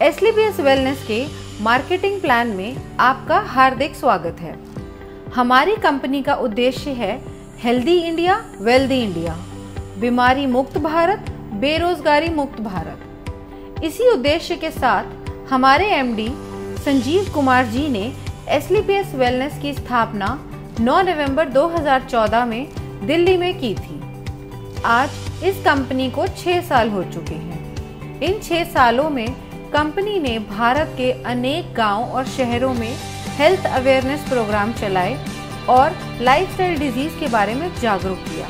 एसलीपीएस wellness के marketing plan में आपका हार्दिक स्वागत है। हमारी कंपनी का उद्देश्य है हेल्दी इंडिया, वेल्दी इंडिया, बीमारी मुक्त भारत, बेरोजगारी मुक्त भारत। इसी उद्देश्य के साथ हमारे एमडी संजीव कुमार जी ने एसलीपीएस वेलनेस की स्थापना 9 नवंबर 2014 में दिल्ली में की थी। आज इस कंपनी को 6 साल हो चुके हैं। इन 6 सालों में कंपनी ने भारत के अनेक गांव और शहरों में हेल्थ अवेयरनेस प्रोग्राम चलाए और लाइफस्टाइल डिजीज के बारे में जागरूक किया,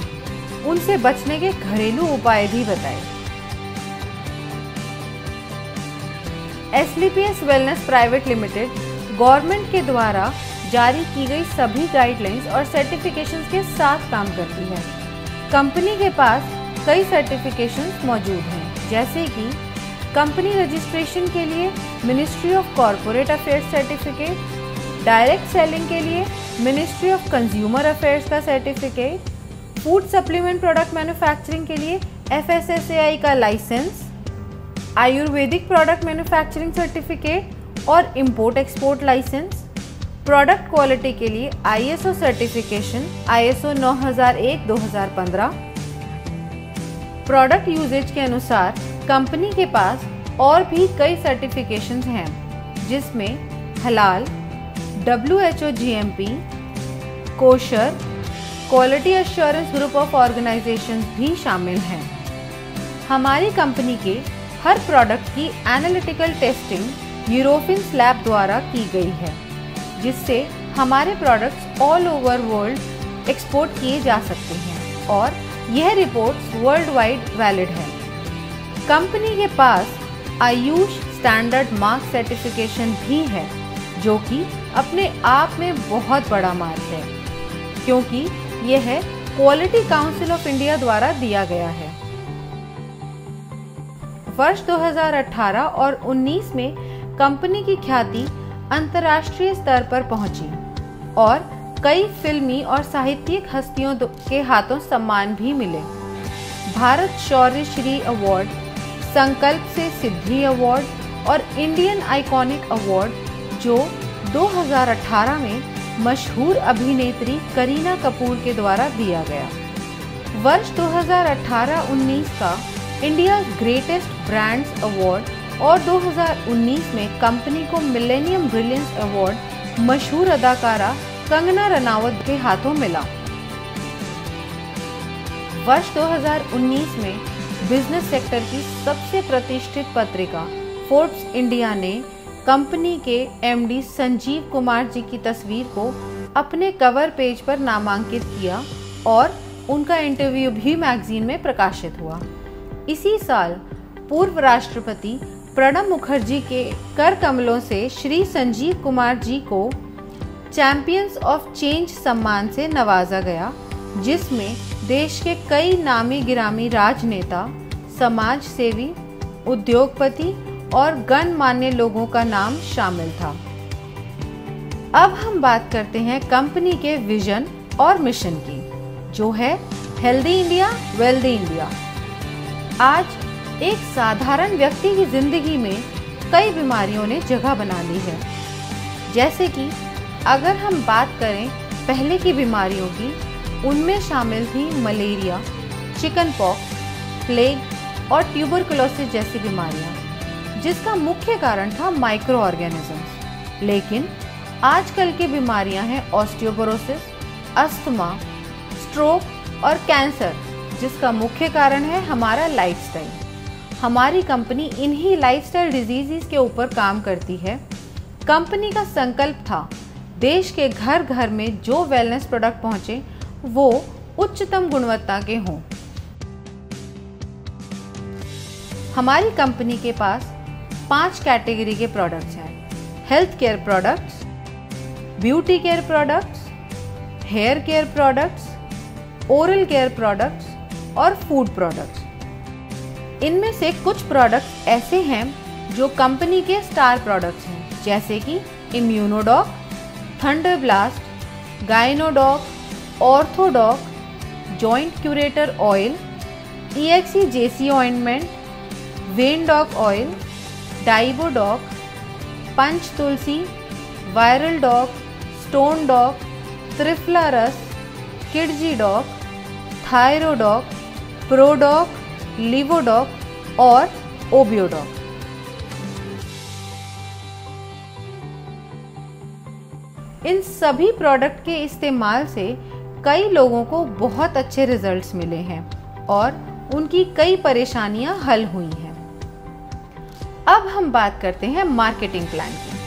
उनसे बचने के घरेलू उपाय भी बताए। एसलीपीएस वेलनेस प्राइवेट लिमिटेड गवर्नमेंट के द्वारा जारी की गई सभी गाइडलाइंस और सर्टिफिकेशंस के साथ काम करती है। कंपनी के पास कई सर्टिफिकेशंस मौजूद हैं, जैसे कि कंपनी रजिस्ट्रेशन के लिए ministry of corporate affairs certificate, direct selling के लिए मिनिस्ट्री ऑफ कंज्यूमर अफेयर्स का certificate, food supplement product manufacturing के लिए FSSAI का licence, ayurvedic product manufacturing certificate और import export licence, product quality के लिए ISO certification ISO 9001-2015। Product usages के अनुसार कंपनी के पास और भी कई सर्टिफिकेशंस हैं, जिसमें हलाल, WHO GMP, kosher, quality assurance group of organisations भी शामिल हैं। हमारी कंपनी के हर प्रोडक्ट की एनालिटिकल टेस्टिंग यूरोपियन लैब द्वारा की गई है, जिससे हमारे products all over world export किए जा सकते हैं और यह रिपोर्ट्स वर्ल्ड वाइड वैलिड है। कंपनी के पास आयुष स्टैंडर्ड मार्क सर्टिफिकेशन भी है, जो कि अपने आप में बहुत बड़ा मार्क है, क्योंकि यह क्वालिटी काउंसिल ऑफ इंडिया द्वारा दिया गया है। वर्ष 2018 और 19 में कंपनी की ख्याति अंतर्राष्ट्रीय स्तर पर पहुंची और कई फिल्मी और साहित्यिक हस्तियों के हाथों सम्मान भी मिले। भारत शौर्य श्री अवार्ड, संकल्प से सिद्धि अवार्ड और इंडियन आइकॉनिक अवार्ड, जो 2018 में मशहूर अभिनेत्री करीना कपूर के द्वारा दिया गया। वर्ष 2018-19 का इंडिया ग्रेटेस्ट ब्रांड्स अवार्ड और 2019 में कंपनी को मिलेनियम ब्रिलियंस अवार्ड मशहूर अदाकारा कंगना रनावत के हाथों मिला। वर्ष 2019 में बिजनेस सेक्टर की सबसे प्रतिष्ठित पत्रिका फोर्ब्स इंडिया ने कंपनी के एमडी संजीव कुमार जी की तस्वीर को अपने कवर पेज पर नामांकित किया और उनका इंटरव्यू भी मैगजीन में प्रकाशित हुआ। इसी साल पूर्व राष्ट्रपति प्रणब मुखर्जी के कर कमलों से श्री संजीव कुमार जी को चैंपियंस ऑफ चेंज सम्मान से नवाजा गया, जिसमें देश के कई नामी गिरामी राजनेता, समाज सेवी, उद्योगपति और गणमान्य लोगों का नाम शामिल था। अब हम बात करते हैं कंपनी के विजन और मिशन की, जो है हेल्दी इंडिया, वेल्दी इंडिया। आज एक साधारण व्यक्ति की जिंदगी में कई बीमारियों ने जगह बना ली है। जैसे कि अगर हम बात करें पहले की बीमारियों की, उनमें शामिल थी मलेरिया, चिकन पॉक्स, प्लेग और ट्यूबरकुलोसिस जैसी बीमारियां, जिसका मुख्य कारण था माइक्रो ऑर्गेनिजम्स। लेकिन आजकल की बीमारियां हैं ऑस्टियोपोरोसिस, अस्थमा, स्ट्रोक और कैंसर, जिसका मुख्य कारण है हमारा लाइफस्टाइल। हमारी कंपनी इन्हीं लाइफस्टाइल डिजीज़ के ऊपर काम करती है। कंपनी का संकल्प था देश के घर घर में जो वेलनेस प्रोडक्ट पहुंचे वो उच्चतम गुणवत्ता के हों। हमारी कंपनी के पास 5 कैटेगरी के प्रोडक्ट्स हैं: health care products, beauty care products, hair care products, oral care products और फूड प्रोडक्ट्स। इनमें से कुछ प्रोडक्ट्स ऐसे हैं जो कंपनी के स्टार प्रोडक्ट्स हैं, जैसे कि Immunodoc, Thunderblast, Gynodoc, Orthodoc, joint curator oil, EXE JC ointment, Vendoc oil, Diabodoc, Panch Tulsi, viral doc, stone doc, Triphala Ras, Kidzy dock, Thyrodoc, प्रोडॉक, लिवोडॉक और ओबियोडॉक। इन सभी प्रोडक्ट के इस्तेमाल से कई लोगों को बहुत अच्छे रिजल्ट्स मिले हैं और उनकी कई परेशानियां हल हुई हैं। अब हम बात करते हैं मार्केटिंग प्लान की।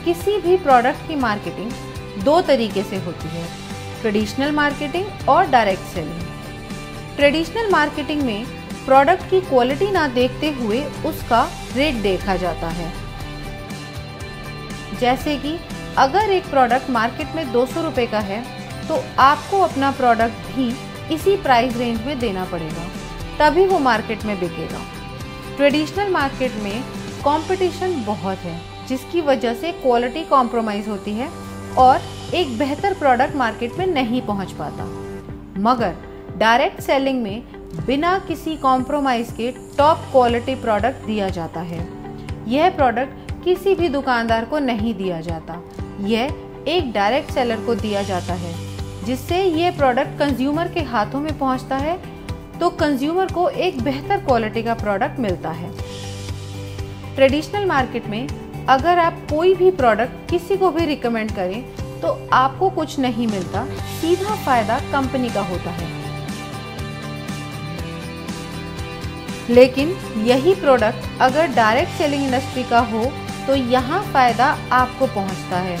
किसी भी प्रोडक्ट की मार्केटिंग दो तरीके से होती है, ट्रेडिशनल मार्केटिंग और डायरेक्ट सेलिंग। ट्रेडिशनल मार्केटिंग में प्रोडक्ट की क्वालिटी ना देखते हुए उसका रेट देखा जाता है। जैसे कि अगर एक प्रोडक्ट मार्केट में 200 रुपये का है तो आपको अपना प्रोडक्ट भी इसी प्राइस रेंज में देना पड़ेगा, तभी वो मार्केट में बिकेगा। ट्रेडिशनल मार्केट में कंपटीशन बहुत है, जिसकी वजह से क्वालिटी कॉम्प्रोमाइज़ होती है और एक बेहतर प्रोडक्ट मार्केट में नहीं पहुंच पाता। मगर डायरेक्ट सेलिंग में बिना किसी कॉम्प्रोमाइज़ के टॉप क्वालिटी प्रोडक्ट दिया जाता है। यह प्रोडक्ट किसी भी दुकानदार को नहीं दिया जाता, यह एक डायरेक्ट सेलर को दिया जाता है, जिससे यह प्रोडक्ट कंज्यूमर के हाथों में पहुंचता है तो कंज्यूमर को एक बेहतर क्वालिटी का प्रोडक्ट मिलता है। ट्रेडिशनल मार्केट में अगर आप कोई भी प्रोडक्ट किसी को भी रिकमेंड करें तो आपको कुछ नहीं मिलता, सीधा फायदा कंपनी का होता है। लेकिन यही प्रोडक्ट अगर डायरेक्ट सेलिंग इंडस्ट्री का हो तो यहाँ फायदा आपको पहुँचता है,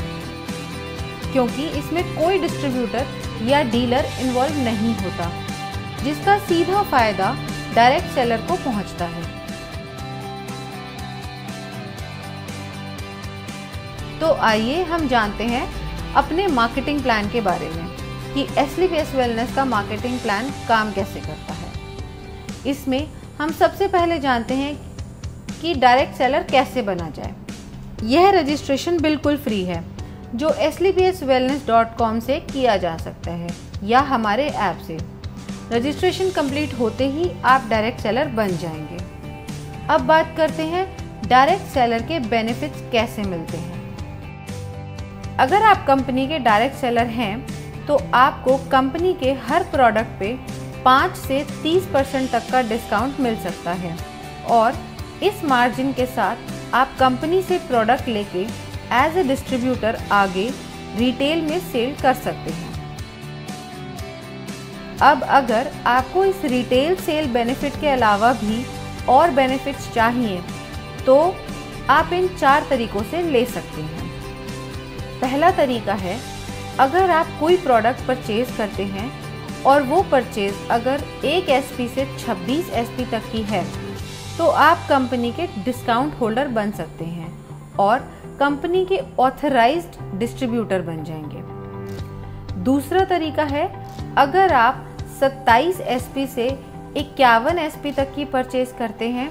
क्योंकि इसमें कोई डिस्ट्रीब्यूटर या डीलर इन्वॉल्व नहीं होता, जिसका सीधा फायदा डायरेक्ट सेलर को पहुँचता है। तो आइए हम जानते हैं अपने मार्केटिंग प्लान के बारे में कि SLPS वेलनेस का मार्केटिंग प्लान काम कैसे करता है। इसमें हम सबसे पहले जानते हैं कि डायरेक्ट सेलर कैसे बना जाए। यह रजिस्ट्रेशन बिल्कुल फ्री है, जो slpswellness.com से किया जा सकता है या हमारे ऐप से। रजिस्ट्रेशन कंप्लीट होते ही आप डायरेक्ट सेलर बन जाएंगे। अब बात करते हैं डायरेक्ट सेलर के बेनिफिट्स कैसे मिलते हैं। अगर आप कंपनी के डायरेक्ट सेलर हैं तो आपको कंपनी के हर प्रोडक्ट पे 5 से 30% तक का डिस्काउंट मिल सकता है और इस मार्जिन के साथ आप कंपनी से प्रोडक्ट लेके एज ए डिस्ट्रीब्यूटर आगे रिटेल में सेल कर सकते हैं। अब अगर आपको इस रिटेल सेल बेनिफिट के अलावा भी और बेनिफिट्स चाहिए तो आप इन 4 तरीकों से ले सकते हैं। पहला तरीका है, अगर आप कोई प्रोडक्ट परचेज करते हैं और वो परचेज अगर 1 SP से 26 SP तक की है तो आप कंपनी के डिस्काउंट होल्डर बन सकते हैं और कंपनी के ऑथराइज्ड डिस्ट्रीब्यूटर बन जाएंगे। दूसरा तरीका है, अगर आप 27 SP से 51 SP तक की परचेज करते हैं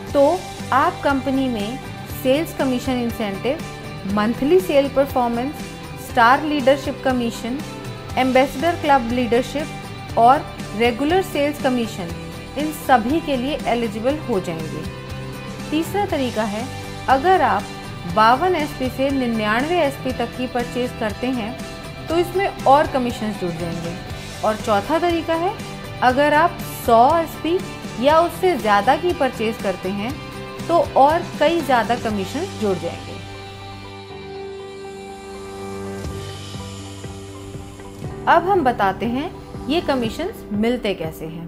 तो आप कंपनी में sales commission incentive, monthly sale performance, star leadership commission, ambassador club leadership और रेगुलर सेल्स कमीशन, इन सभी के लिए एलिजिबल हो जाएंगे। तीसरा तरीका है, अगर आप 52 SP से 99 SP तक की परचेज करते हैं तो इसमें और कमीशन जुड़ जाएंगे। और चौथा तरीका है, अगर आप 100 SP या उससे ज़्यादा की परचेज करते हैं तो और कई ज़्यादा कमीशन जुड़ जाएंगे। अब हम बताते हैं ये कमीशंस मिलते कैसे हैं।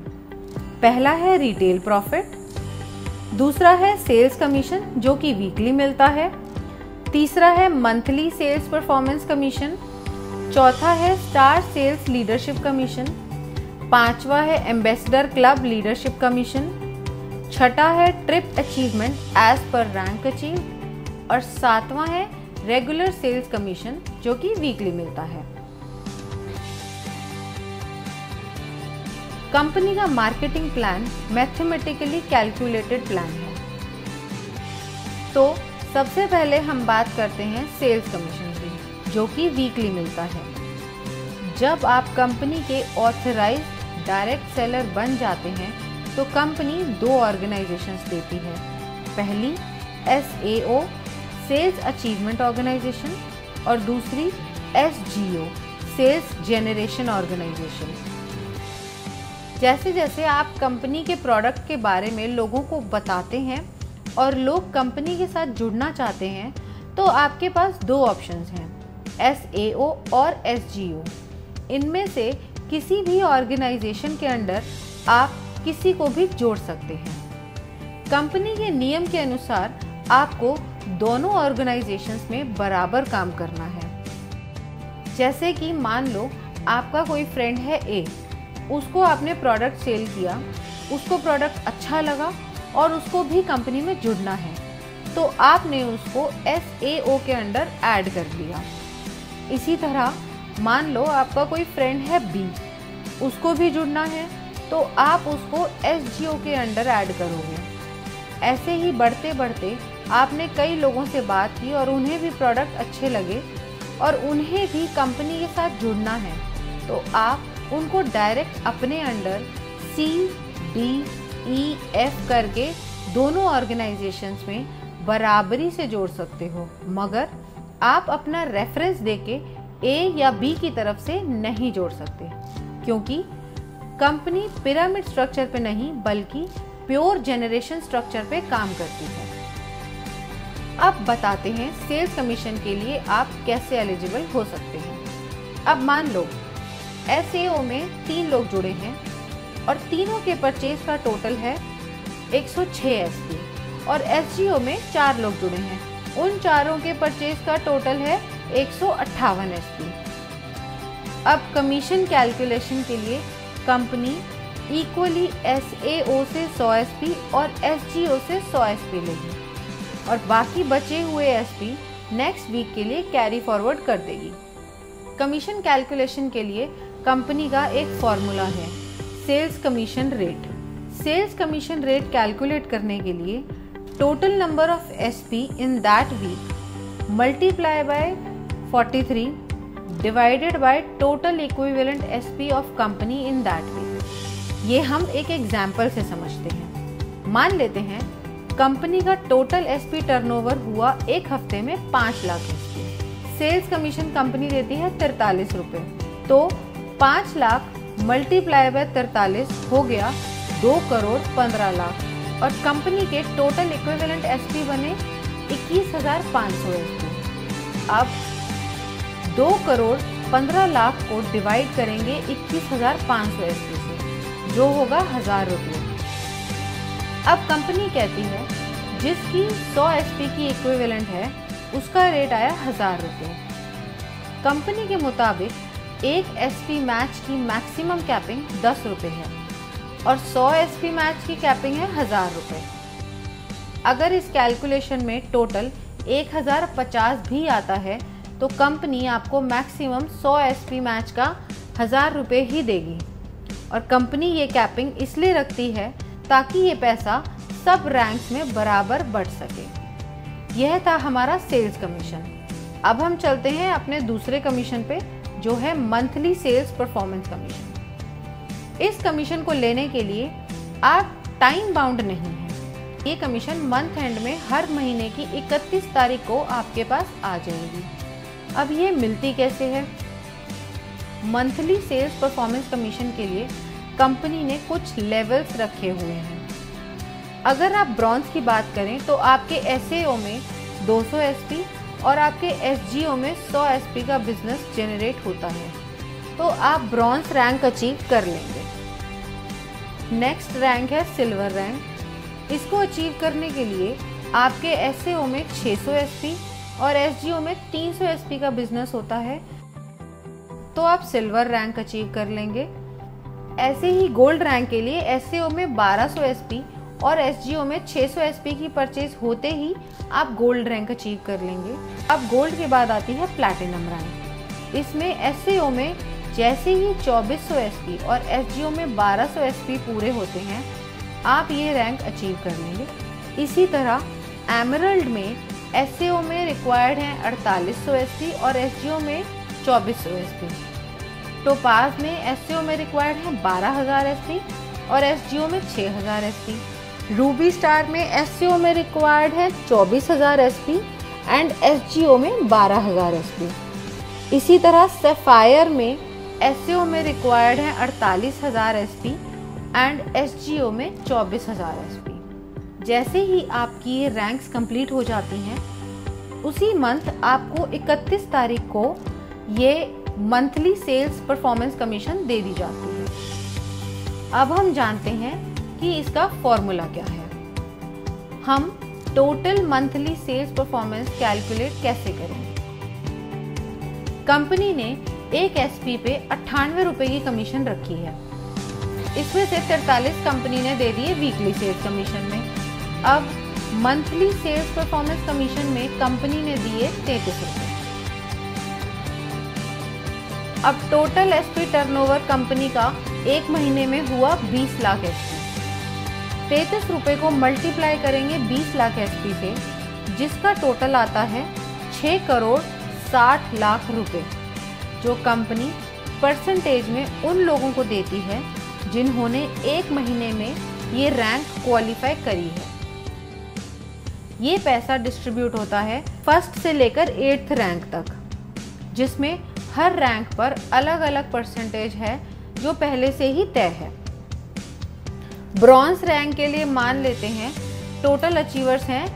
पहला है रिटेल प्रॉफिट, दूसरा है सेल्स कमीशन जो कि वीकली मिलता है, तीसरा है मंथली सेल्स परफॉर्मेंस कमीशन, चौथा है स्टार सेल्स लीडरशिप कमीशन, पांचवा है एम्बेसडर क्लब लीडरशिप कमीशन, छठा है trip achievement as per rank achieve और सातवां है रेगुलर सेल्स कमीशन जो कि वीकली मिलता है। कंपनी का marketing plan mathematically calculated plan है। तो सबसे पहले हम बात करते हैं सेल्स कमीशन की, जो कि वीकली मिलता है। जब आप कंपनी के ऑथराइज्ड डायरेक्ट सेलर बन जाते हैं तो कंपनी दो ऑर्गेनाइजेशंस देती है। पहली SAO सेल्स अचीवमेंट ऑर्गेनाइजेशन और दूसरी SGO सेल्स जेनरेशन ऑर्गेनाइजेशन। जैसे जैसे आप कंपनी के प्रोडक्ट के बारे में लोगों को बताते हैं और लोग कंपनी के साथ जुड़ना चाहते हैं तो आपके पास दो ऑप्शंस हैं, SAO और SGO। इनमें से किसी भी ऑर्गेनाइजेशन के अंडर आप किसी को भी जोड़ सकते हैं। कंपनी के नियम के अनुसार आपको दोनों ऑर्गेनाइजेशंस में बराबर काम करना है। जैसे कि मान लो आपका कोई फ्रेंड है A, उसको आपने प्रोडक्ट सेल किया, उसको प्रोडक्ट अच्छा लगा और उसको भी कंपनी में जुड़ना है, तो आपने उसको SAO के अंडर ऐड कर लिया। इसी तरह मान लो आपका कोई फ्रेंड है B, उसको भी जुड़ना है, तो आप उसको SGO के अंडर ऐड करोगे। ऐसे ही बढ़ते बढ़ते आपने कई लोगों से बात की और उन्हें भी प्रोडक्ट अच्छे लगे और उन्हें भी कंपनी के साथ जुड़ना है, तो आप उनको डायरेक्ट अपने under C, D, E, F करके दोनों ऑर्गेनाइजेशंस में बराबरी से जोड़ सकते हो, मगर आप अपना रेफरेंस देके A या B की तरफ से नहीं जोड़ सकते, क्योंकि कंपनी पिरामिड स्ट्रक्चर पे नहीं बल्कि प्योर जनरेशन स्ट्रक्चर पे काम करती है। अब बताते हैं सेल्स कमीशन के लिए आप कैसे एलिजिबल हो सकते हैं। अब मान लो SAO में 3 लोग जुड़े हैं और तीनों के परचेज का टोटल है 106 SP और SGO में 4 लोग जुड़े हैं, उन चारों के परचेज का टोटल है 158 SP। अब कमीशन कैलकुलेशन के लिए कंपनी इक्वली SAO से 100 SP और SGO से 100 SP लेगी और बाकी बचे हुए SP नेक्स्ट वीक के लिए कैरी फॉरवर्ड कर देगी। कमीशन कैलकुलेशन के लिए कंपनी का एक फॉर्मूला है, sales commission rate. Sales commission rate calculate करने के लिए total number of SP in that week multiply by 43 divided by total equivalent SP of company in that week. ये हम एक एग्जाम्पल से समझते हैं। मान लेते हैं कंपनी का टोटल SP टर्नओवर हुआ एक हफ्ते में 5 lakh SP। Sales commission company देती है 43 रुपये, तो 5 लाख मल्टीप्लाई बाय 43 हो गया 2 करोड़ 15 लाख और कंपनी के टोटल इक्विवेलेंट SP बने 21,500 SP। अब 2 करोड़ 15 लाख को डिवाइड करेंगे 21,500 SP से, जो होगा 1000 रुपये। अब कंपनी कहती है जिसकी 100 SP की इक्विवेलेंट है उसका रेट आया 1000 रुपये। कंपनी के मुताबिक एक SP मैच की मैक्सिमम कैपिंग 10 रुपये है और 100 SP मैच की कैपिंग है 1000 रुपये। अगर इस कैलकुलेशन में टोटल 1050 भी आता है तो कंपनी आपको मैक्सिमम 100 SP मैच का 1000 रुपये ही देगी और कंपनी ये कैपिंग इसलिए रखती है ताकि ये पैसा सब रैंक्स में बराबर बढ़ सके। यह था हमारा सेल्स कमीशन। अब हम चलते हैं अपने दूसरे कमीशन पे, जो है मंथली सेल्स परफॉर्मेंस कमीशन। इस कमीशन को लेने के लिए आप टाइम बाउंड नहीं हैं। ये कमीशन मंथ एंड में हर महीने की 31 तारीख को आपके पास आ जाएगी। अब ये मिलती कैसे है? मंथली सेल्स परफॉर्मेंस कमीशन के लिए कंपनी ने कुछ लेवल्स रखे हुए हैं। अगर आप ब्रॉन्ज की बात करें तो आपके SAO में 200 SP और आपके SGO में 100 SP का बिजनेस जनरेट होता है, तो आप ब्रॉन्ज रैंक अचीव कर लेंगे। नेक्स्ट रैंक है सिल्वर रैंक। इसको अचीव करने के लिए आपके SAO में 600 SP और SGO में 300 SP का बिजनेस होता है, तो आप सिल्वर रैंक अचीव कर लेंगे। ऐसे ही गोल्ड रैंक के लिए SAO में 1200 SP और SGO में 600 SP की परचेज होते ही आप गोल्ड रैंक अचीव कर लेंगे। अब गोल्ड के बाद आती है प्लैटिनम रैंक। इसमें SAO में जैसे ही 2400 SP और SGO में 1200 SP पूरे होते हैं, आप ये रैंक अचीव कर लेंगे। इसी तरह एमरल्ड में SAO में रिक्वायर्ड हैं 4800 SP और SGO में 2400 SP। टोपाज में SAO में रिक्वायर्ड हैं 12000 SP और SGO में 6000 SP। रूबी स्टार में SEO में रिक्वायर्ड है 24000 SP एंड SGO में 12000 SP। इसी तरह सैफायर में SEO में रिक्वायर्ड है 48000 SP एंड SGO में 24000 SP। जैसे ही आपकी ये रैंक्स कंप्लीट हो जाती हैं, उसी मंथ आपको 31 तारीख को ये मंथली सेल्स परफॉर्मेंस कमीशन दे दी जाती है। अब हम जानते हैं कि इसका फॉर्मूला क्या है। हम total monthly sales performance calculate कैसे करेंगे। कंपनी ने एक SP पे 98 रुपए की कमीशन रखी है। इसमें से 43 कंपनी ने दे दिए वीकली सेल्स कमीशन में। अब मंथली सेल्स परफॉर्मेंस कमीशन में कंपनी ने दिए 33 रुपए। अब टोटल SP टर्नओवर कंपनी का एक महीने में हुआ 20 लाख SP। 33 रुपए को मल्टीप्लाई करेंगे 20 लाख SP से, जिसका टोटल आता है 6 करोड़ 60 लाख रुपए, जो कंपनी परसेंटेज में उन लोगों को देती है जिन्होंने एक महीने में ये रैंक क्वालिफाई करी है। ये पैसा डिस्ट्रीब्यूट होता है फर्स्ट से लेकर 8th रैंक तक, जिसमें हर रैंक पर अलग अलग परसेंटेज है जो पहले से ही तय है। ब्रॉन्ज रैंक के लिए मान लेते हैं टोटल अचीवर्स हैं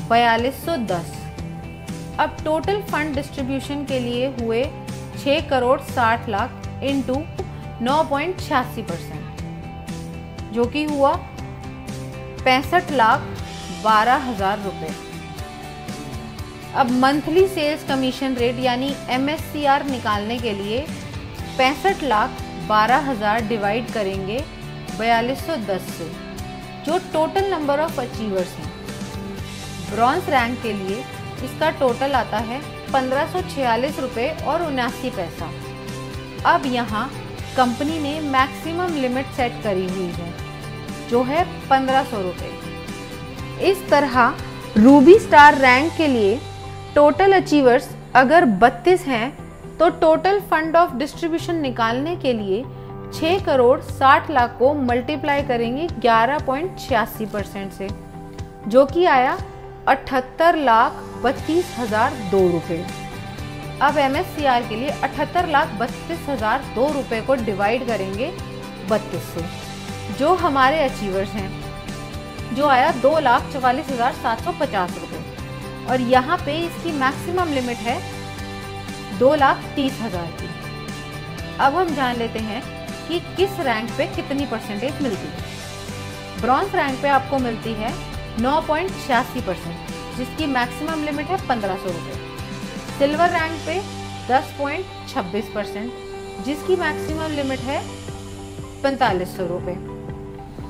4210। अब टोटल फंड डिस्ट्रीब्यूशन के लिए हुए 6 करोड़ 60 लाख इंटू 9.86%, जो कि हुआ 65,12,000 रुपए। अब मंथली सेल्स कमीशन रेट यानी MSCR निकालने के लिए 65,12,000 डिवाइड करेंगे 4210 से, जो टोटल नंबर ऑफ अचीवर्स हैं। ब्रॉन्ज रैंक के लिए इसका टोटल आता है 1546 रुपये और 79 पैसा। अब यहाँ कंपनी ने मैक्सिमम लिमिट सेट करी हुई है, जो है 1500 रुपये। इस तरह रूबी स्टार रैंक के लिए टोटल अचीवर्स अगर 32 हैं तो टोटल फंड ऑफ डिस्ट्रीब्यूशन निकालने के लिए 6 करोड़ 60 लाख को मल्टीप्लाई करेंगे 11.86% से, जो कि आया 78,32,002 रुपये। अब MSCR के लिए 78,32,002 रुपये को डिवाइड करेंगे 32 से, जो हमारे अचीवर्स हैं, जो आया 2,44,750 रुपये। और यहाँ पे इसकी मैक्सिमम लिमिट है 2,30,000 की। अब हम जान लेते हैं कि किस रैंक पे कितनी परसेंटेज मिलती है। ब्रॉन्ज रैंक पे आपको मिलती है 9.86%, जिसकी मैक्सिमम लिमिट है 1500 रुपये। सिल्वर रैंक पे 10.26%, जिसकी मैक्सिमम लिमिट है 4500 रुपये।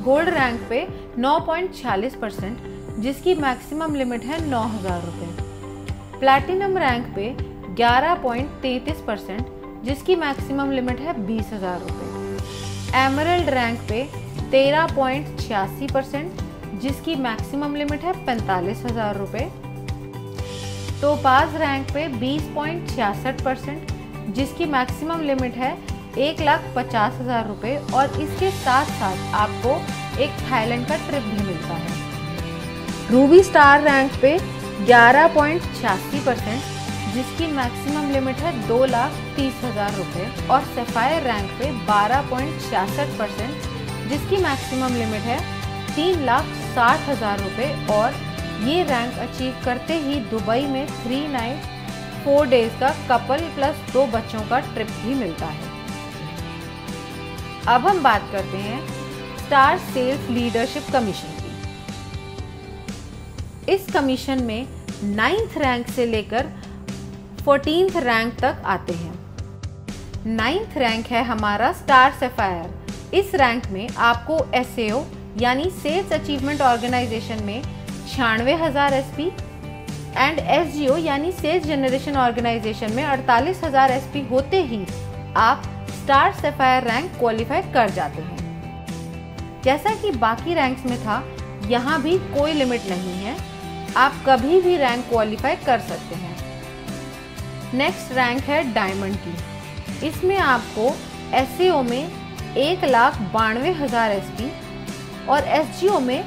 गोल्ड रैंक पे 9.46%, जिसकी मैक्सिमम लिमिट है 9000 रुपये। प्लैटिनम रैंक पे 11.33%, जिसकी मैक्सिमम लिमिट है 20,000 रुपये। एमरल्ड रैंक पे 13.86%, जिसकी मैक्सिमम लिमिट है 45,000 रुपये। टोपाज रैंक पे 20.66%, जिसकी मैक्सिमम लिमिट है 1,50,000 रुपये। और इसके साथ साथ आपको एक थाईलैंड का ट्रिप भी मिलता है। रूबी स्टार रैंक पे 11.86%, जिसकी मैक्सिमम लिमिट है 2,30,000 रुपये। और सैफायर रैंक पे 12.66%, जिसकी मैक्सिमम लिमिट है 3,60,000 रुपये। और ये रैंक अचीव करते ही दुबई में 3 नाइट 4 डेज का कपल प्लस 2 बच्चों का ट्रिप भी मिलता है। अब हम बात करते हैं स्टार सेल्स लीडरशिप कमीशन की। इस कमीशन में 9th रैंक से लेकर 14th रैंक तक आते हैं। 9th रैंक है हमारा स्टार सैफायर। इस रैंक में आपको SAO यानी सेल्स अचीवमेंट ऑर्गेनाइजेशन में 96,000 SP एंड SGO यानी सेल्स जनरेशन ऑर्गेनाइजेशन में 48,000 SP होते ही आप स्टार सैफायर रैंक क्वालिफाई कर जाते हैं। जैसा कि बाकी रैंक्स में था, यहाँ भी कोई लिमिट नहीं है, आप कभी भी रैंक क्वालिफाई कर सकते हैं। नेक्स्ट रैंक है डायमंड की। इसमें आपको SAO में 1,92,000 SP और SGO में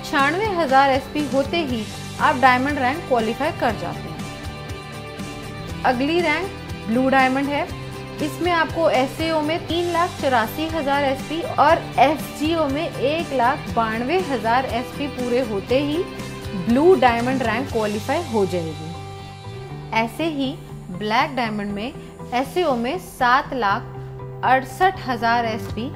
96,000 SP होते ही आप डायमंड रैंक क्वालिफाई कर जाते हैं। अगली रैंक ब्लू डायमंड है। इसमें आपको SAO में 3,84,000 SP और SGO में 1,92,000 SP पूरे होते ही ब्लू डायमंड रैंक क्वालिफाई हो जाएगी। ऐसे ही ब्लैक डायमंड में SAO में 7,68,000 SP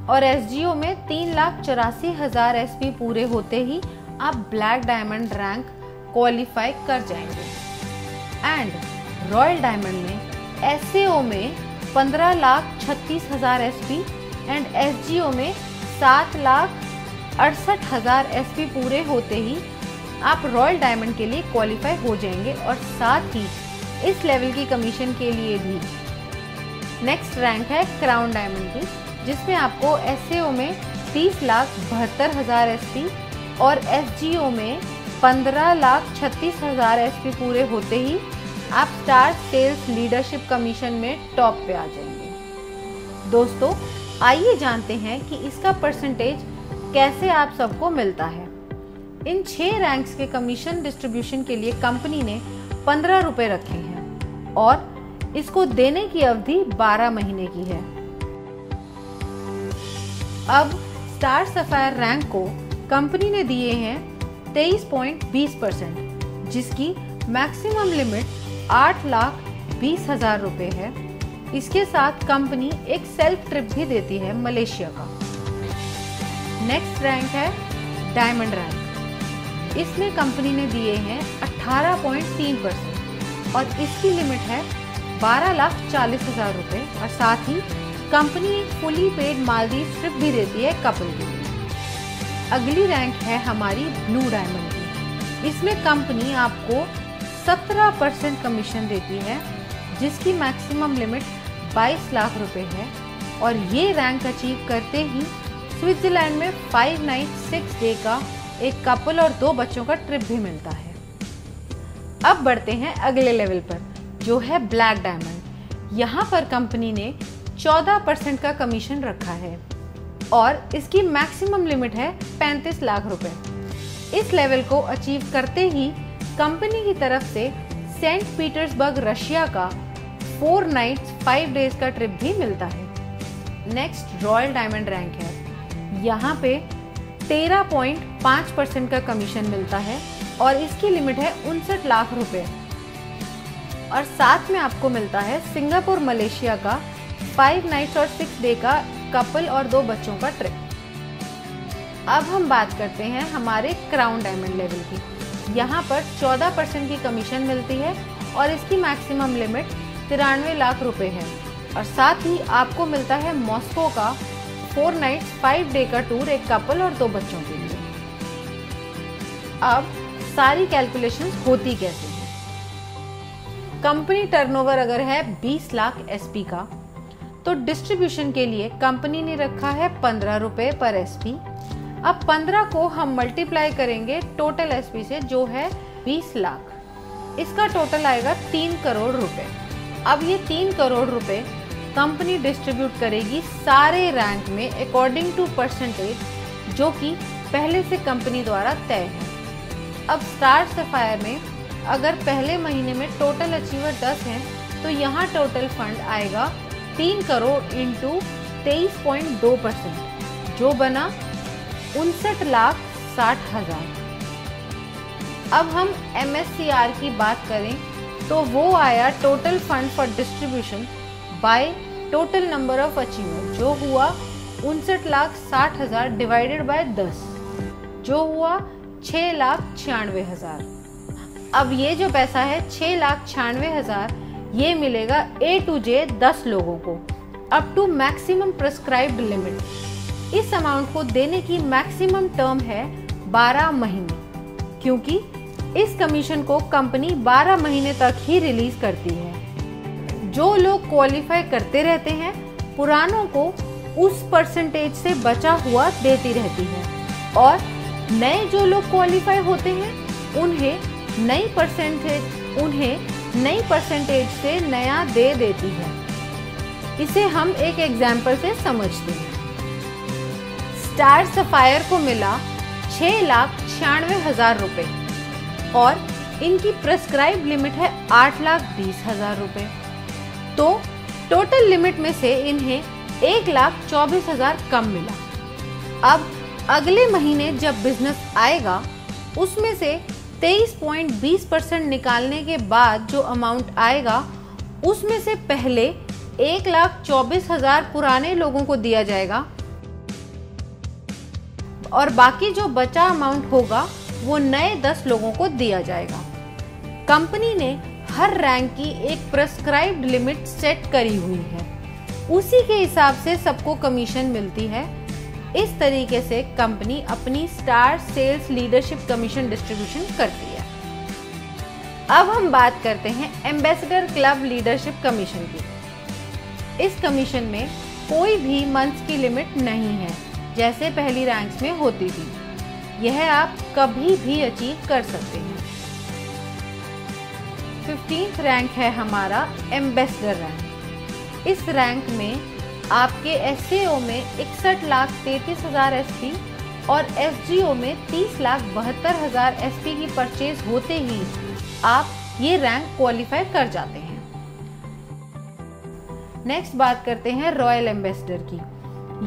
और SGO में 3,84,000 SP पूरे होते ही आप ब्लैक डायमंड रैंक क्वालिफाई कर जाएंगे। एंड रॉयल डायमंड में SAO में 15,36,000 SP एंड SGO में 7,68,000 SP पूरे होते ही आप रॉयल डायमंड के लिए क्वालिफाई हो जाएंगे और साथ ही इस लेवल की कमीशन के लिए भी। नेक्स्ट रैंक है क्राउन डायमंड की, जिसमें आपको SAO में 30,72,000 SP और SGO में 15,36,000 SP पूरे होते ही आप स्टार सेल्स लीडरशिप कमीशन में टॉप पे आ जाएंगे। दोस्तों, आइए जानते हैं कि इसका परसेंटेज कैसे आप सबको मिलता है। इन 6 रैंक्स के कमीशन डिस्ट्रीब्यूशन के लिए कंपनी ने 15 रुपए रखे हैं और इसको देने की अवधि 12 महीने की है। अब स्टार सफायर रैंक को कंपनी ने दिए हैं 23.20%, जिसकी मैक्सिमम लिमिट 8,20,000 रुपए है। इसके साथ कंपनी एक सेल्फ ट्रिप भी देती है मलेशिया का। नेक्स्ट रैंक है डायमंड रैंक। इसमें कंपनी ने दिए हैं 18.3% और इसकी लिमिट है 12,40,000 रुपए और साथ ही कंपनी एक फुली पेड मालदीव ट्रिप भी देती है कपल के लिए। अगली रैंक है हमारी ब्लू डायमंड की। इसमें कंपनी आपको 17% कमीशन देती है, जिसकी मैक्सिमम लिमिट 22 लाख रुपए है और ये रैंक अचीव करते ही स्विट्जरलैंड में 5 नाइट 6 डे का एक कपल और 2 बच्चों का ट्रिप भी मिलता है। अब बढ़ते हैं अगले लेवल पर, जो है ब्लैक डायमंड। यहाँ पर कंपनी ने 14% का कमीशन रखा है और इसकी मैक्सिमम लिमिट है 35 लाख रुपए। इस लेवल को अचीव करते ही कंपनी की तरफ से सेंट पीटर्सबर्ग रशिया का 4 नाइट्स 5 डेज का ट्रिप भी मिलता है। नेक्स्ट रॉयल डायमंड रैंक है। यहाँ पे 13.5% का कमीशन मिलता है और इसकी लिमिट है 59 लाख रुपए और साथ में आपको मिलता है सिंगापुर मलेशिया का 5 नाइट्स और 6 डे का कपल और 2 बच्चों का ट्रिप। अब हम बात करते हैं हमारे क्राउन डायमंड लेवल की। यहाँ पर 14% की कमीशन मिलती है और इसकी मैक्सिमम लिमिट 93 लाख रुपए है और साथ ही आपको मिलता है मॉस्को का 4 नाइट्स 5 डे का टूर एक कपल और 2 बच्चों के लिए। अब सारी कैलकुलेशंस होती कैसे हैं। कंपनी टर्नओवर अगर है 20 लाख SP का, तो डिस्ट्रीब्यूशन के लिए कंपनी ने रखा है 15 रुपए पर SP। अब 15 को हम मल्टीप्लाई करेंगे टोटल SP से, जो है 20 लाख। इसका टोटल आएगा 3 करोड़ रुपए। अब ये 3 करोड़ रुपए कंपनी डिस्ट्रीब्यूट करेगी सारे रैंक में अकॉर्डिंग टू परसेंटेज, जो कि पहले से कंपनी द्वारा तय है। अब स्टार सफायर में अगर पहले महीने में टोटल अचीवर 10 हैं, तो यहाँ टोटल फंड आएगा 3 करोड़ इंटू 23.2%, जो बना 59,60,000। अब हम MSCR की बात करें तो वो आया total fund for distribution by total number of achiever, जो हुआ 59,60,000 डिवाइडेड बाय 10, जो हुआ 6,96,000। अब ये जो पैसा है 6,96,000 ये मिलेगा A to J 10 लोगों को up to maximum prescribed limit. इस अमाउंट को देने की मैक्सिमम टर्म है 12 महीने, क्योंकि इस कमीशन को कंपनी 12 महीने तक ही रिलीज करती है। जो लोग क्वालिफाई करते रहते हैं, पुरानों को उस परसेंटेज से बचा हुआ देती रहती है और नए जो लोग क्वालिफाई होते हैं उन्हें नई परसेंटेज से नया दे देती है। इसे हम एक एग्जाम्पल से समझते हैं। स्टार सफायर को मिला 6,96,000 रुपए और इनकी प्रेस्क्राइब लिमिट है 8,20,000 रुपए। तो टोटल लिमिट में से इन्हें 1,24,000 कम मिला। अब अगले महीने जब बिजनेस आएगा उसमें से 23.20% निकालने के बाद जो अमाउंट आएगा उसमें से पहले 1,24,000 पुराने लोगों को दिया जाएगा और बाकी जो बचा अमाउंट होगा वो नए 10 लोगों को दिया जाएगा। कंपनी ने हर रैंक की एक प्रेस्क्राइब्ड लिमिट सेट करी हुई है, उसी के हिसाब से सबको कमीशन मिलती है। इस तरीके से कंपनी अपनी star sales leadership commission distribution करती है। अब हम बात करते हैं एम्बेसडर क्लब लीडरशिप कमीशन की। इस कमीशन में कोई भी मंथ की लिमिट नहीं है जैसे पहली रैंक्स में होती थी, यह आप कभी भी अचीव कर सकते हैं। 15th रैंक है हमारा एम्बेसडर रैंक। इस रैंक में आपके एसएओ में 61,33,000 एसपी और एसजीओ में 30,72,000 एसपी की परचेज होते ही आप ये रैंक क्वालिफाई कर जाते हैं। नेक्स्ट बात करते हैं रॉयल एम्बेसडर की।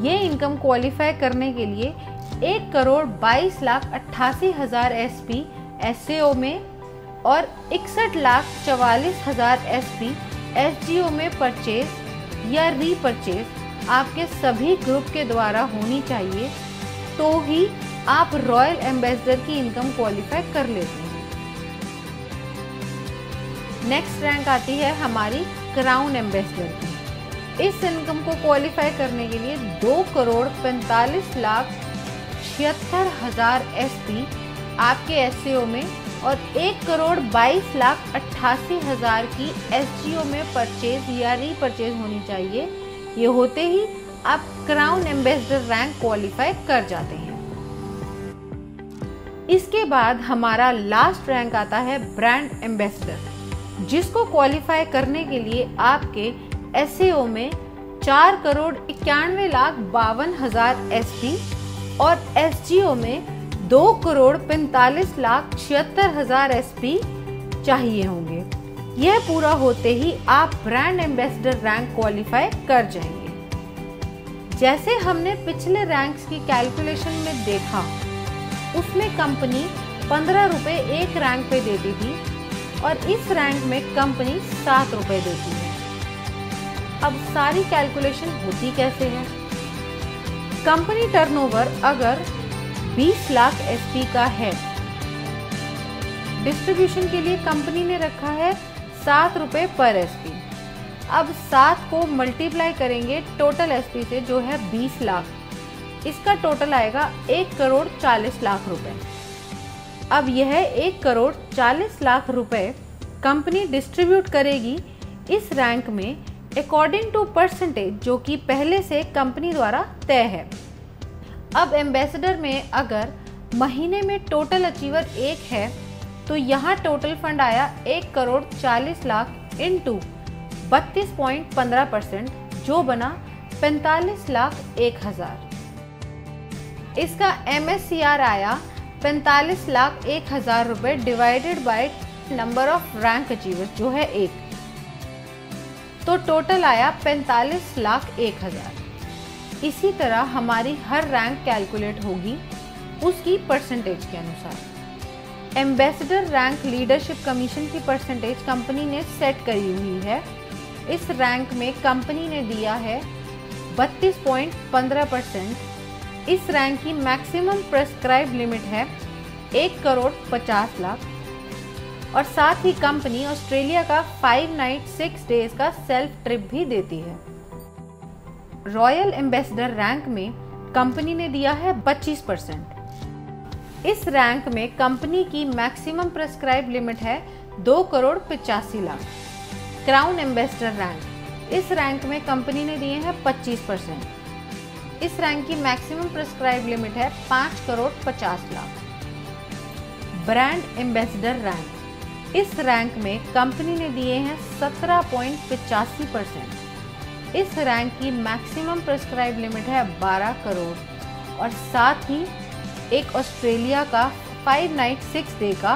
ये इनकम क्वालिफाई करने के लिए 1,22,88,000 एसपी एसएओ में और 61,44,000 एसपी एसजीओ में परचेज या रीपरचेज आपके सभी ग्रुप के द्वारा होनी चाहिए, तो ही आप रॉयल एम्बेसडर की इनकम क्वालिफाई कर लेते हैं। नेक्स्ट रैंक आती है हमारी क्राउन एम्बेसडर की। इस इनकम को क्वालिफाई करने के लिए 2,45,76,000 एसपी आपके एसएओ में और 1,22,88,000 की एसजीओ में परचेज या रीपरचेज होनी चाहिए। ये होते ही आप क्राउन एम्बेसडर रैंक क्वालिफाई कर जाते हैं। इसके बाद हमारा लास्ट रैंक आता है ब्रांड एम्बेसडर, जिसको क्वालिफाई करने के लिए आपके एसएओ में 4,91,52,000 एसपी और एसजीओ में 2,45,76,000 एसपी चाहिए होंगे। यह पूरा होते ही आप ब्रांड एम्बेसडर रैंक क्वालिफाई कर जाएंगे। जैसे हमने पिछले रैंक्स की कैलकुलेशन में देखा, उसमें कंपनी 15 रुपए एक रैंक पे देती थी और इस रैंक में कंपनी 7 रुपए देती है। अब सारी कैलकुलेशन होती कैसे है? कंपनी टर्नओवर अगर 20 लाख एसपी का है, डिस्ट्रीब्यूशन के लिए कंपनी ने रखा है 7 रुपए पर एसपी। अब 7 को मल्टीप्लाई करेंगे टोटल एसपी से जो है 20 लाख, इसका टोटल आएगा 1,40,00,000 रुपए। अब यह 1,40,00,000 रुपए कंपनी डिस्ट्रीब्यूट करेगी इस रैंक में अकॉर्डिंग टू परसेंटेज, जो कि पहले से कंपनी द्वारा तय है। अब एम्बेसडर में अगर महीने में टोटल अचीवर 1 है तो यहाँ टोटल फंड आया 1,40,00,000 इंटू 32.15%, जो बना 45,01,000। इसका MSCR आया 45,01,000 रुपए divided by number of rank achievers जो है 1, तो टोटल आया 45,01,000। इसी तरह हमारी हर रैंक कैलकुलेट होगी उसकी परसेंटेज के अनुसार। एम्बेसडर रैंक लीडरशिप कमीशन की परसेंटेज कंपनी ने सेट करी हुई है। इस रैंक में कंपनी ने दिया है 32.15%। इस रैंक की मैक्सिमम प्रेस्क्राइब लिमिट है 1,50,00,000 और साथ ही कंपनी ऑस्ट्रेलिया का 5 नाइट 6 डेज का सेल्फ ट्रिप भी देती है। रॉयल एम्बेसडर रैंक में कंपनी ने दिया है 25%। इस रैंक में कंपनी की मैक्सिमम प्रेस्क्राइब लिमिट है 2,85,00,000। क्राउन एम्बेसडर रैंक, इस रैंक में कंपनी ने दिए हैं 25%। इस रैंक की मैक्सिमम प्रेस्क्राइब लिमिट है 5,50,00,000। ब्रांड एम्बेसडर रैंक, इस रैंक में कंपनी ने दिए हैं 17.85%। इस रैंक की मैक्सिमम प्रेस्क्राइब लिमिट है 12 करोड़ और साथ ही एक ऑस्ट्रेलिया का 5 नाइट 6 डे का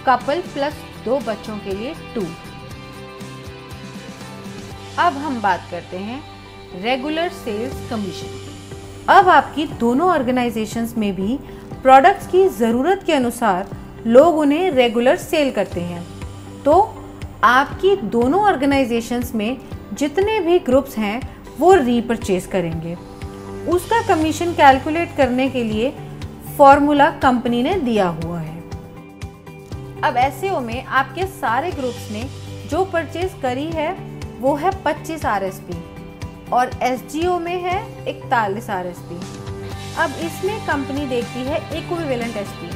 कपल प्लस 2 बच्चों के लिए टूर। अब हम बात करते हैं रेगुलर सेल्स कमीशन की। अब आपकी दोनों ऑर्गेनाइजेशंस में भी प्रोडक्ट्स की ज़रूरत के अनुसार लोग उन्हें रेगुलर सेल करते हैं, तो आपकी दोनों ऑर्गेनाइजेशंस में जितने भी ग्रुप्स हैं वो रीपरचेज करेंगे। उसका कमीशन कैलकुलेट करने के लिए फॉर्मूला कंपनी ने दिया हुआ है। अब एसईओ में आपके सारे ग्रुप्स ने जो परचेज करी है वो है 25 RSP और एसजीओ में है 41 RSP। अब इसमें कंपनी देखती है इक्विवेलेंट एसपी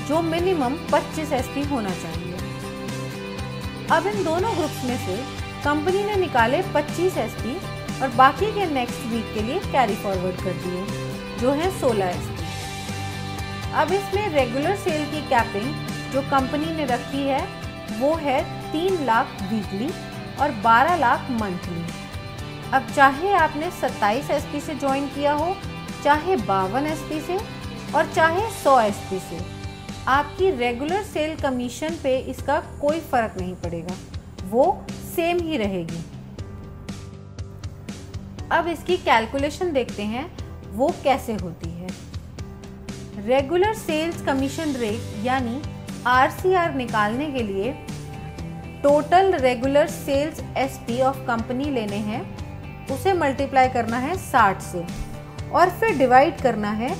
जो मिनिमम 25 एसपी होना चाहिए। अब इन दोनों ग्रुप्स में से कंपनी ने निकाले 25 एसपी और बाकी के नेक्स्ट वीक के लिए कैरी फॉरवर्ड कर दिए जो है 16 एसपी। अब इसमें रेगुलर सेल की कैपिंग जो कंपनी ने रखी है वो है 3 लाख वीकली और 12 लाख मंथली। अब चाहे आपने 27 एसपी से ज्वाइन किया हो, चाहे 52 एसपी से और चाहे 100 एसपी से, आपकी रेगुलर सेल कमीशन पे इसका कोई फर्क नहीं पड़ेगा, वो सेम ही रहेगी। अब इसकी कैलकुलेशन देखते हैं वो कैसे होती है। रेगुलर सेल्स कमीशन रेट यानी RCR निकालने के लिए total regular sales SP of company लेने हैं, उसे मल्टीप्लाई करना है 60 से और फिर डिवाइड करना है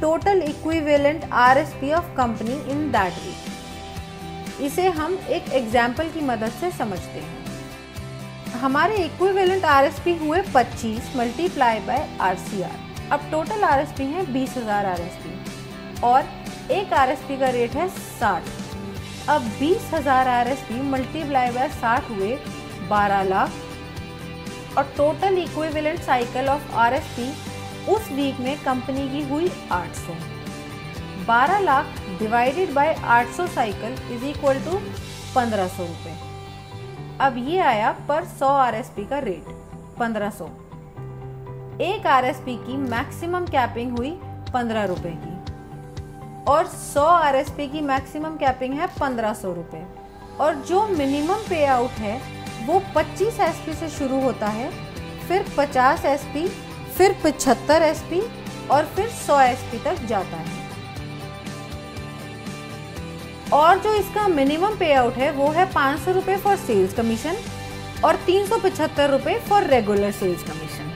total equivalent RSP of company in that week. इसे हम एक एग्जाम्पल की मदद से समझते हैं। हमारे इक्विवेलेंट RSP हुए 25 मल्टीप्लाई बाय RCR। अब टोटल RSP है 20,000 RSP और एक RSP का रेट है 60। अब 20,000 RSP मल्टीप्लाई बाय 60 हुए 12 लाख और total equivalent cycle of RSP उस वीक में कंपनी की हुई 800। 12 lakh divided by 800 cycle is equal to 1500 रुपये। अब ये आया पर 100 RSP का रेट 1500। एक RSP की मैक्सिमम कैपिंग हुई 15 रुपये की और 100 RSP की मैक्सिमम कैपिंग है 1500 रुपये और जो मिनिमम पे आउट है वो 25 SP से शुरू होता है, फिर 50 SP, फिर 75 SP और फिर 100 SP तक जाता है। और जो इसका मिनिमम पे आउट है वो है 500 रुपये फॉर सेल्स कमीशन और 375 रुपये फॉर रेगुलर सेल्स कमीशन।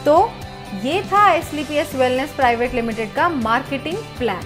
तो ये था SLPS वेलनेस प्राइवेट लिमिटेड का मार्केटिंग प्लान।